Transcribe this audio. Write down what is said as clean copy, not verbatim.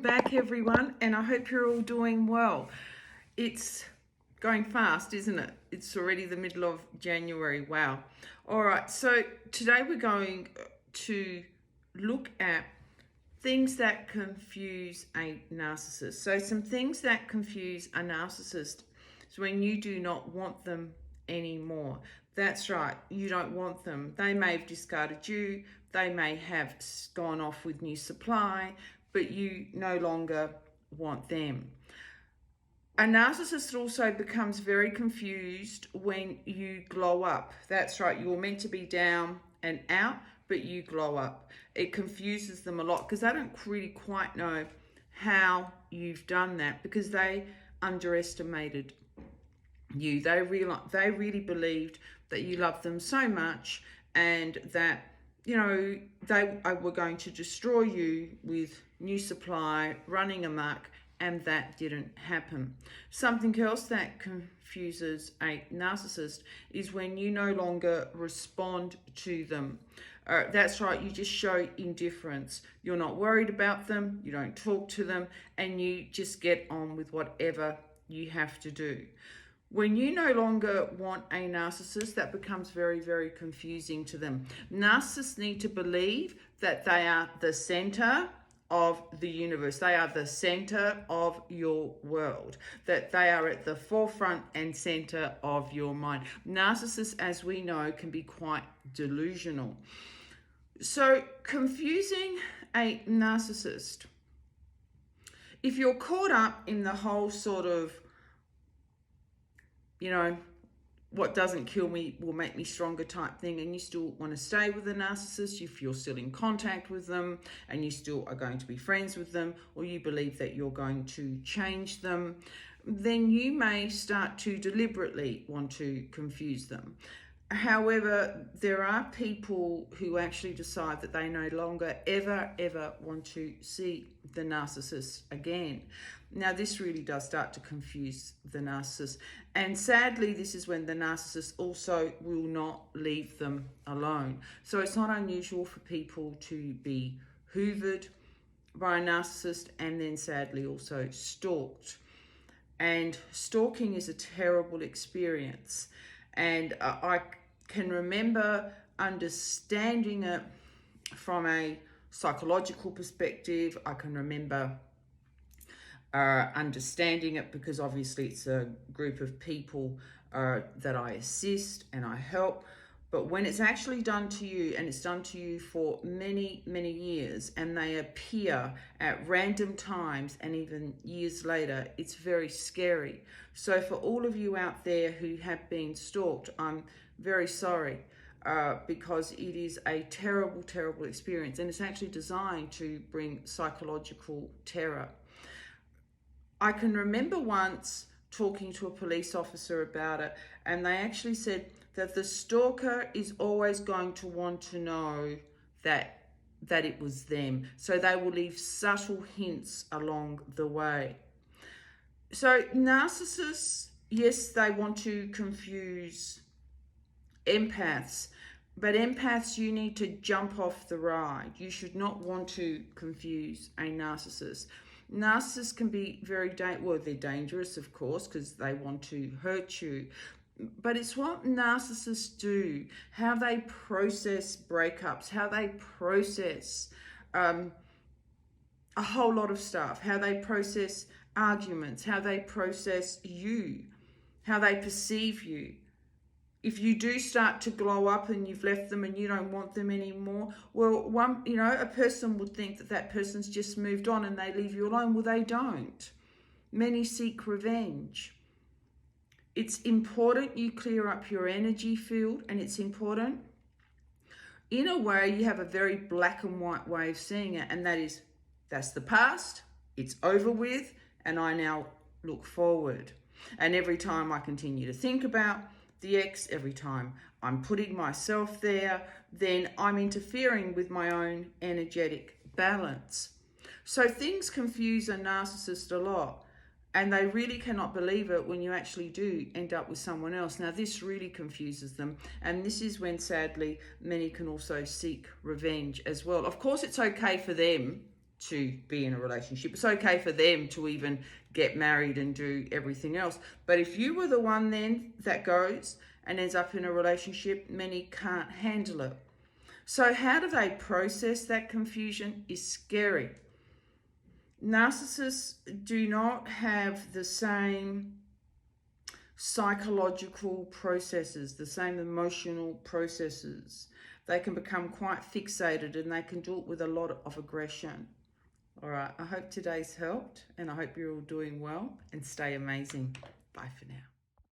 back, everyone, and I hope you're all doing well. It's going fast, isn't it? It's already the middle of January. Wow. All right, so today we're going to look at things that confuse a narcissist. So some things that confuse a narcissist is when you do not want them anymore. That's right, you don't want them. They may have discarded you, they may have gone off with new supply, but you no longer want them. A narcissist also becomes very confused when you glow up. That's right, you were meant to be down and out, but you glow up. It confuses them a lot because they don't really quite know how you've done that because they underestimated you. They really believed that you loved them so much and that, you know, they were going to destroy you with new supply, running amok, and that didn't happen. Something else that confuses a narcissist is when you no longer respond to them. That's right, you just show indifference. You're not worried about them, you don't talk to them, and you just get on with whatever you have to do. When you no longer want a narcissist, that becomes very, very confusing to them. Narcissists need to believe that they are the center of the universe. They are the center of your world, that they are at the forefront and center of your mind. Narcissists, as we know, can be quite delusional. So confusing a narcissist. If you're caught up in the whole sort of, you know, what doesn't kill me will make me stronger type thing, and you still want to stay with the narcissist, if you're still in contact with them and you still are going to be friends with them, or you believe that you're going to change them, then you may start to deliberately want to confuse them. However, there are people who actually decide that they no longer ever want to see the narcissist again. Now, this really does start to confuse the narcissist. And sadly, this is when the narcissist also will not leave them alone. So it's not unusual for people to be hoovered by a narcissist and then sadly also stalked. And stalking is a terrible experience. And I can remember understanding it from a psychological perspective. I can remember understanding it because obviously it's a group of people that I assist and I help. But when it's actually done to you, and it's done to you for many years, and they appear at random times and even years later, it's very scary. So for all of you out there who have been stalked, I'm very sorry because it is a terrible experience, and it's actually designed to bring psychological terror. I can remember once talking to a police officer about it, and they actually said that the stalker is always going to want to know that it was them. So they will leave subtle hints along the way. So narcissists, yes, they want to confuse empaths, but empaths, you need to jump off the ride. You should not want to confuse a narcissist. Narcissists can be very they're dangerous, of course, because they want to hurt you. But it's what narcissists do, how they process breakups, how they process a whole lot of stuff, how they process arguments, how they process you, how they perceive you. If you do start to glow up and you've left them and you don't want them anymore, well, a person would think that that person's just moved on and they leave you alone. Well, they don't. Many seek revenge. It's important you clear up your energy field, and it's important. In a way, you have a very black and white way of seeing it, and that's the past, it's over with, and I now look forward. And every time I continue to think about the ex, every time I'm putting myself there, then I'm interfering with my own energetic balance. So things confuse a narcissist a lot, and they really cannot believe it when you actually do end up with someone else. Now, this really confuses them, and this is when, sadly, many can also seek revenge as well. Of course, it's okay for them to be in a relationship. It's okay for them to even get married and do everything else. But if you were the one then that goes and ends up in a relationship, many can't handle it. So how do they process that confusion is scary. Narcissists do not have the same psychological processes, the same emotional processes. They can become quite fixated and they can do it with a lot of aggression. All right, I hope today's helped and I hope you're all doing well and stay amazing. Bye for now.